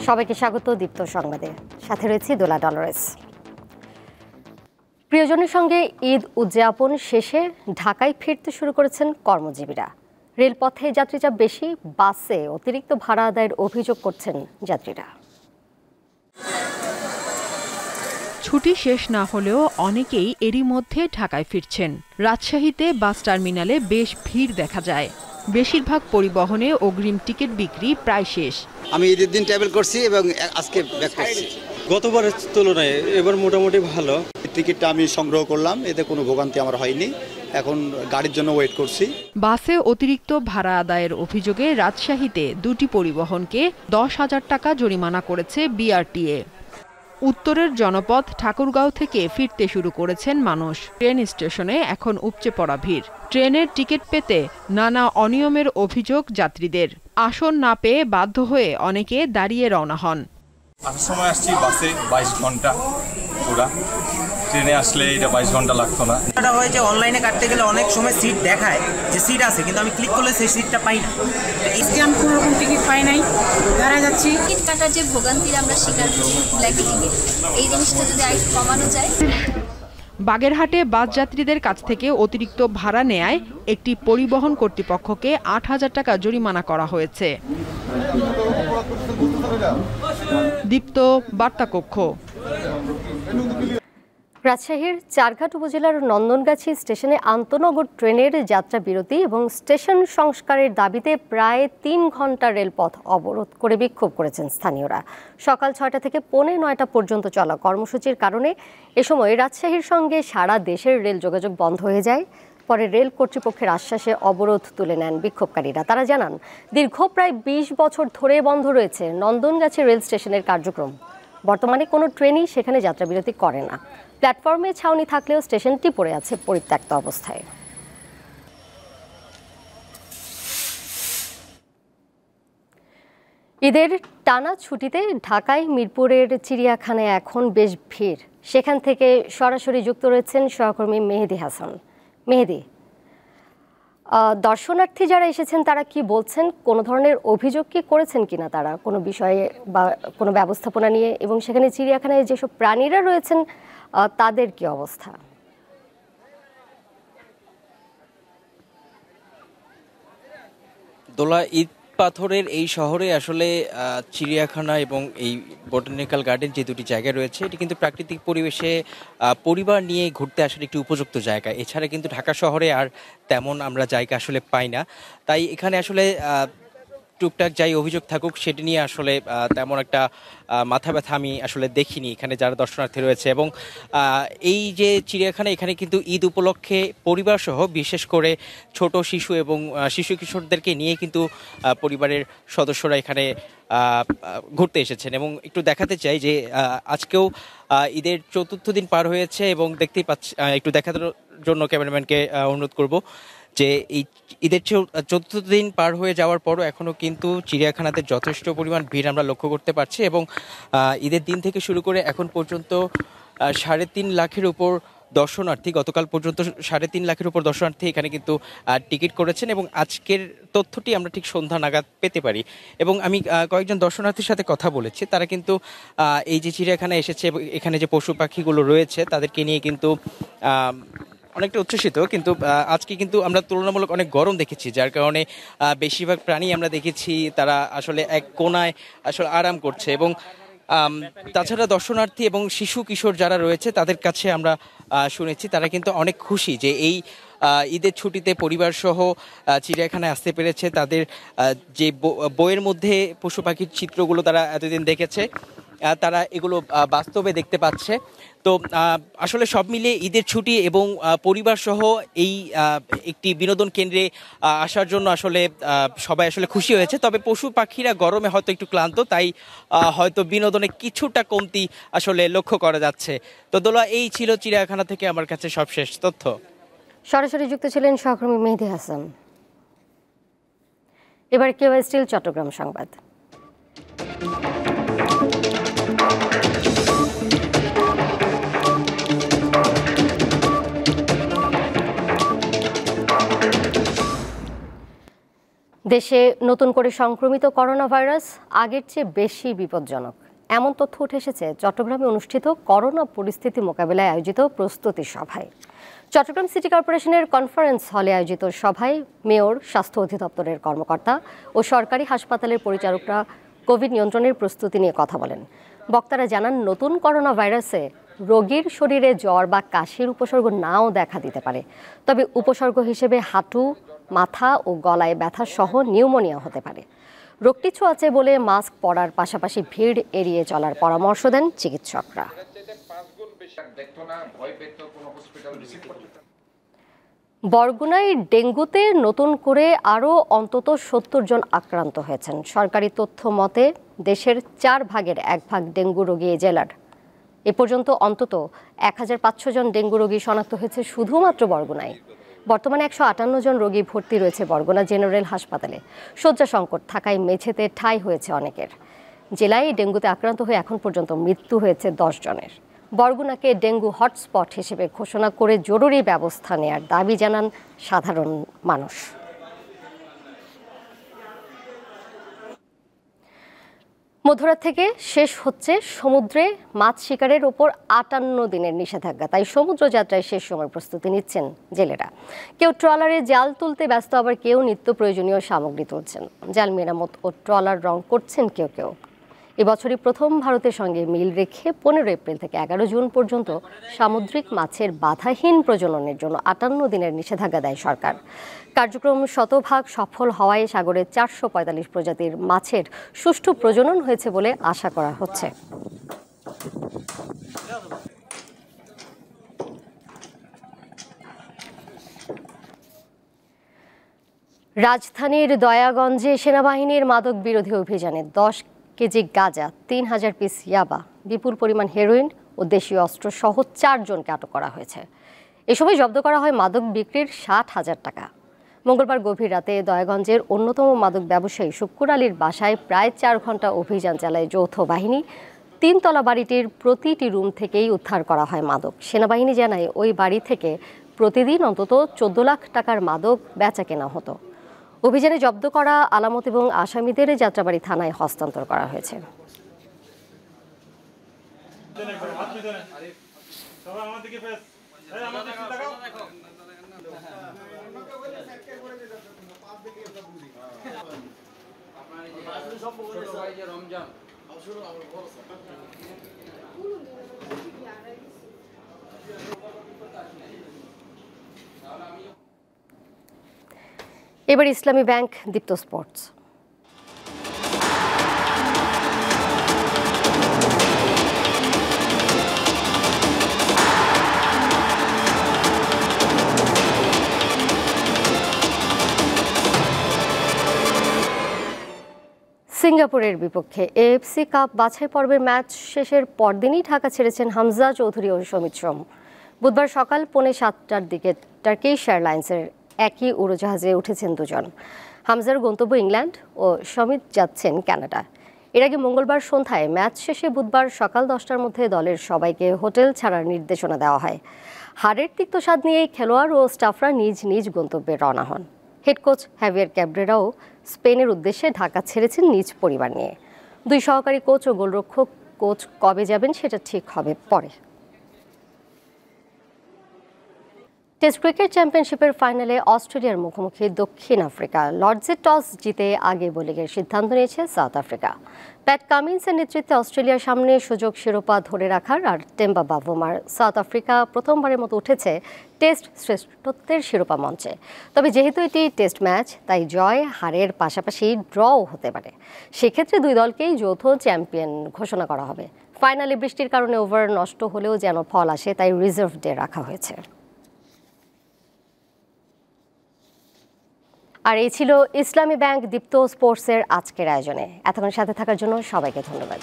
সবাইকে স্বাগত দীপ্ত সংবাদে, সাথে রয়েছে দোলা ডলরেস। প্রিয়জনের সঙ্গে ঈদ উদযাপন শেষে ঢাকায় ফিরতে শুরু করেছেন কর্মজীবীরা। রেলপথে যাত্রীচাপ বেশি, বাসে অতিরিক্ত ভাড়া আদায়ের অভিযোগ করছেন যাত্রীরা। ছুটি শেষ না হলেও অনেকেই এরই মধ্যে ঢাকায় ফিরছেন। রাজশাহীতে বাস টার্মিনালে বেশ ভিড় দেখা যায়। বেশিরভাগ পরিবহনে অগ্রিম টিকিট বিক্রি প্রায় শেষ। আমি ঈদের দিন ট্রাভেল করছি এবং আজকে ব্যাক করছি। গতবারের তুলনায় এবার মোটামুটি ভালো। টিকিটটা আমি সংগ্রহ করলাম, এতে কোনো ভোগান্তি আমার হয়নি। এখন গাড়ির জন্য ওয়েট করছি। বাসে অতিরিক্ত ভাড়া আদায়ের অভিযোগে রাজশাহীতে দুটি পরিবহনকে 10,000 টাকা জরিমানা করেছে বিআরটিএ। উত্তরের জনপদ ঠাকুরগাঁও থেকে ফিরতে শুরু করেছেন মানুষ। ট্রেন স্টেশনে এখন উপচে পড়া ভিড়। ট্রেনের টিকিট পেতে নানা অনিয়মের অভিযোগ যাত্রীদের। আসন না পেয়ে বাধ্য হয়ে অনেকে দাঁড়িয়ে রওনা হন। আসার সময় আসছি বাসে 22 ঘন্টা পুরা, ট্রেনে আসলে এটা 22 ঘন্টা লাগতো না। এটা হয় যে অনলাইনে কাটতে গেলে অনেক সময় সিট দেখায় যে সিট আছে, কিন্তু আমি ক্লিক করলে সেই সিটটা পাই না। আমি কোনো রকম টিকিট পাই নাই, দাঁড়ায় যাচ্ছি। টিকিট কাটার যে ভোগান্তির আমরা শিকার করি ব্ল্যাক টিকিট, এই জিনিসটা যদি আরেকটু কমানো যায়। বাগেরহাটে বাস যাত্রীদের কাছ থেকে অতিরিক্ত ভাড়া নেয়ায় একটি পরিবহন কর্তৃপক্ষকে 8,000 টাকা জরিমানা করা হয়েছে। দীপ্ত বার্তা কক্ষ। রাজশাহীর চারঘাট উপজেলার নন্দনগাছি স্টেশনে আন্তনগর ট্রেনের যাত্রা বিরতি এবং স্টেশন সংস্কারের দাবিতে প্রায় 3 ঘন্টা রেলপথ অবরোধ করে বিক্ষোভ করেছেন স্থানীয়রা। সকাল 6টা থেকে পৌনে 9টা পর্যন্ত চলা কর্মসূচির কারণে এ সময় রাজশাহীর সঙ্গে সারা দেশের রেল যোগাযোগ বন্ধ হয়ে যায়। পরে রেল কর্তৃপক্ষের আশ্বাসে অবরোধ তুলে নেন বিক্ষোভকারীরা। তারা জানান, দীর্ঘ প্রায় 20 বছর ধরে বন্ধ রয়েছে নন্দনগাছি রেল স্টেশনের কার্যক্রম। বর্তমানে কোনো ট্রেনই সেখানে যাত্রাবিরতি করে না। প্ল্যাটফর্মে ছাউনি থাকলেও স্টেশনটি পড়ে আছে পরিত্যক্ত অবস্থায়। ঈদের টানা ছুটিতে ঢাকায় মিরপুরের চিড়িয়াখানায় এখন বেশ ভিড়। সেখান থেকে সরাসরি যুক্ত রয়েছেন সহকর্মী মেহেদি হাসান। মেহেদি, দর্শনার্থী যারা এসেছেন তারা কি বলছেন? কোনো ধরনের অভিযোগ কি করেছেন কিনা তারা কোনো বিষয়ে বা কোনো ব্যবস্থাপনা নিয়ে, এবং সেখানে চিড়িয়াখানায় যেসব প্রাণীরা রয়েছেন তাদের কি অবস্থা? দোলা, ঈদ পাথরের এই শহরে আসলে চিড়িয়াখানা এবং এই বোটানিক্যাল গার্ডেন যে দুটি জায়গা রয়েছে, এটি কিন্তু প্রাকৃতিক পরিবেশে পরিবার নিয়ে ঘুরতে আসার একটি উপযুক্ত জায়গা। এছাড়া কিন্তু ঢাকা শহরে আর তেমন আমরা জায়গা আসলে পাই না। তাই এখানে আসলে টুকটাক যাই অভিযোগ থাকুক সেটি নিয়ে আসলে তেমন একটা মাথা ব্যথা আমি আসলে দেখিনি এখানে যারা দর্শনার্থী রয়েছে। এবং এই যে চিড়িয়াখানা, এখানে কিন্তু ঈদ উপলক্ষে পরিবারসহ বিশেষ করে ছোট শিশু এবং শিশু কিশোরদেরকে নিয়ে কিন্তু পরিবারের সদস্যরা এখানে ঘুরতে এসেছেন। এবং একটু দেখাতে চাই যে আজকেও ঈদের 4র্থ দিন পার হয়েছে এবং দেখতেই পাচ্ছি, একটু দেখানোর জন্য ক্যামেরাম্যানকে অনুরোধ করব যে এই ঈদের 4র্থ দিন পার হয়ে যাওয়ার পরও এখনও কিন্তু চিড়িয়াখানাতে যথেষ্ট পরিমাণ ভিড় আমরা লক্ষ্য করতে পারছি। এবং ঈদের দিন থেকে শুরু করে এখন পর্যন্ত 3.5 লাখের উপর দর্শনার্থী, গতকাল পর্যন্ত 3.5 লাখের উপর দর্শনার্থী এখানে কিন্তু টিকিট করেছেন। এবং আজকের তথ্যটি আমরা ঠিক সন্ধ্যা নাগাদ পেতে পারি। এবং আমি কয়েকজন দর্শনার্থীর সাথে কথা বলেছি, তারা কিন্তু এই যে চিড়িয়াখানায় এসেছে এবং এখানে যে পশু পাখিগুলো রয়েছে তাদেরকে নিয়ে কিন্তু অনেকটা উচ্ছ্বসিত। কিন্তু আজকে কিন্তু আমরা তুলনামূলক অনেক গরম দেখেছি, যার কারণে বেশিরভাগ প্রাণী আমরা দেখেছি তারা আসলে এক কোনায় আসলে আরাম করছে। এবং তাছাড়া দর্শনার্থী এবং শিশু কিশোর যারা রয়েছে তাদের কাছে আমরা শুনেছি তারা কিন্তু অনেক খুশি যে এই ঈদের ছুটিতে পরিবার সহ চিড়িয়াখানায় আসতে পেরেছে। তাদের যে বইয়ের মধ্যে পশু পাখির চিত্রগুলো তারা এতদিন দেখেছে, তারা এগুলো বাস্তবে দেখতে পাচ্ছে। তো আসলে সব মিলিয়ে ঈদের ছুটি এবং পরিবার সহ এই একটি বিনোদন কেন্দ্রে আসার জন্য আসলে সবাই আসলে খুশি হয়েছে। তবে পশু পাখিরা গরমে হয়তো একটু ক্লান্ত, তাই হয়তো বিনোদনে কিছুটা কমতি আসলে লক্ষ্য করা যাচ্ছে। তো দোলা, এই ছিল চিড়িয়াখানা থেকে আমার কাছে সবশেষ তথ্য। সরাসরি যুক্ত ছিলেন সহকর্মী মেহেদি হাসান। এবার কেওয়াই স্টিল চট্টগ্রাম সংবাদ। দেশে নতুন করে সংক্রমিত করোনা ভাইরাস আগের চেয়ে বেশি বিপজ্জনক, এমন তথ্য উঠে এসেছে চট্টগ্রামে অনুষ্ঠিত করোনা পরিস্থিতি মোকাবিলায় আয়োজিত প্রস্তুতি সভায়। চট্টগ্রাম সিটি কর্পোরেশনের কনফারেন্স হলে আয়োজিত সভায় মেয়র, স্বাস্থ্য অধিদপ্তরের কর্মকর্তা ও সরকারি হাসপাতালের পরিচারকরা কোভিড নিয়ন্ত্রণের প্রস্তুতি নিয়ে কথা বলেন। বক্তারা জানান, নতুন করোনা ভাইরাসে রোগীর শরীরে জ্বর বা কাশির উপসর্গ নাও দেখা দিতে পারে, তবে উপসর্গ হিসেবে হাঁটু, মাথা ও গলায় ব্যথা সহ নিউমোনিয়া হতে পারে। রোগটি ছোঁয়াচে বলে মাস্ক পরার পাশাপাশি ভিড় এড়িয়ে চলার পরামর্শ দেন চিকিৎসকরা। বরগুনায় ডেঙ্গুতে নতুন করে আরও অন্তত ৭০ জন আক্রান্ত হয়েছেন। সরকারি তথ্য মতে দেশের 4 ভাগের 1 ভাগ ডেঙ্গু রোগী এই জেলার। এ পর্যন্ত অন্তত ১৫০০ জন ডেঙ্গু রোগী শনাক্ত হয়েছে শুধুমাত্র বরগুনায়। বর্তমানে ১৫৮ জন রোগী ভর্তি রয়েছে বরগুনা জেনারেল হাসপাতালে। শয্যা সংকট থাকায় মেঝেতে ঠাঁই হয়েছে অনেকের। জেলায় ডেঙ্গুতে আক্রান্ত হয়ে এখন পর্যন্ত মৃত্যু হয়েছে 10 জনের। বরগুনাকে ডেঙ্গু হটস্পট হিসেবে ঘোষণা করে জরুরি ব্যবস্থা নেয়ার দাবি জানান সাধারণ মানুষ। মধ্যরাত থেকে শেষ হচ্ছে সমুদ্রে মাছ শিকারের ওপর 58 দিনের নিষেধাজ্ঞা। তাই সমুদ্র যাত্রায় শেষ সময় প্রস্তুতি নিচ্ছেন জেলেরা। কেউ ট্রলারে জাল তুলতে ব্যস্ত, আবার কেউ নিত্য প্রয়োজনীয় সামগ্রী তুলছেন। জাল মেরামত ও ট্রলার রং করছেন কেউ। এবছরই প্রথম ভারতের সঙ্গে মিল রেখে 15 এপ্রিল থেকে 11 জুন পর্যন্ত সামুদ্রিক মাছের বাধাহীন প্রজননের জন্য 58 দিনের নিষেধাজ্ঞা দেয় সরকার। কার্যক্রম শতভাগ সফল হওয়ায় সাগরের 445 প্রজাতির মাছের সুষ্ঠু প্রজনন হয়েছে বলে আশা করা হচ্ছে। রাজধানীর দয়াগঞ্জে সেনাবাহিনীর মাদক বিরোধী অভিযানে 10 কেজি গাঁজা, 3000 পিস ইয়াবা, বিপুল পরিমাণ হেরোইন ও দেশীয় অস্ত্র সহ 4 জনকে আটক করা হয়েছে। এ সময় জব্দ করা হয় মাদক বিক্রির 60,000 টাকা। মঙ্গলবার গভীর রাতে দয়াগঞ্জের অন্যতম মাদক ব্যবসায়ী শুক্কুর আলীর বাসায় প্রায় 4 ঘন্টা অভিযান চালায় যৌথ বাহিনী। 3 তলা বাড়িটির প্রতিটি রুম থেকেই উদ্ধার করা হয় মাদক। সেনাবাহিনী জানায়, ওই বাড়ি থেকে প্রতিদিন অন্তত 14 লাখ টাকার মাদক বেচা কেনা হতো। অভিযানে জব্দ করা আলামত এবং আসামিদের যাত্রাবাড়ি থানায় হস্তান্তর করা হয়েছে। এবার ইসলামী ব্যাংক দীপ্ত স্পোর্টস। সিঙ্গাপুরের বিপক্ষে এএফসি কাপ বাছাই পর্বের ম্যাচ শেষের পরদিনই ঢাকা ছেড়েছেন হামজা চৌধুরী ও সমিত সোম। বুধবার সকাল 6:45টার দিকে টার্কিশ এয়ারলাইন্সের একই উড়োজাহাজে উঠেছেন দুজন। হামজার গন্তব্য ইংল্যান্ড ও সমিত যাচ্ছেন কানাডা। এর আগে মঙ্গলবার সন্ধ্যায় ম্যাচ শেষে বুধবার সকাল 10টার মধ্যে দলের সবাইকে হোটেল ছাড়ার নির্দেশনা দেওয়া হয়। হারের তিক্ত স্বাদ নিয়েই খেলোয়াড় ও স্টাফরা নিজ নিজ গন্তব্যে রওনা হন। হেড কোচ হ্যাভিয়ার ক্যাব্রেরাও স্পেনের উদ্দেশ্যে ঢাকা ছেড়েছেন নিজ পরিবার নিয়ে। 2 সহকারী কোচ ও গোলরক্ষক কোচ কবে যাবেন সেটা ঠিক হবে পরে। টেস্ট ক্রিকেট চ্যাম্পিয়নশিপের ফাইনালে অস্ট্রেলিয়ার মুখোমুখি দক্ষিণ আফ্রিকা। লর্ডসে টস জিতে আগে বোলিংয়ের সিদ্ধান্ত নিয়েছে সাউথ আফ্রিকা। প্যাট কামিন্সের নেতৃত্বে অস্ট্রেলিয়ার সামনে সুযোগ শিরোপা ধরে রাখার। আর টেম্বা বাভুমার সাউথ আফ্রিকা প্রথমবারের মতো উঠেছে টেস্ট শ্রেষ্ঠত্বের শিরোপা মঞ্চে। তবে যেহেতু এটি টেস্ট ম্যাচ, তাই জয় হারের পাশাপাশি ড্রও হতে পারে। সেক্ষেত্রে 2 দলকেই যৌথ চ্যাম্পিয়ন ঘোষণা করা হবে। ফাইনালে বৃষ্টির কারণে ওভার নষ্ট হলেও যেন ফল আসে, তাই রিজার্ভ ডে রাখা হয়েছে। আর এই ছিল ইসলামী ব্যাংক দীপ্ত স্পোর্টসের আজকের আয়োজনে। এতক্ষণ সাথে থাকার জন্য সবাইকে ধন্যবাদ।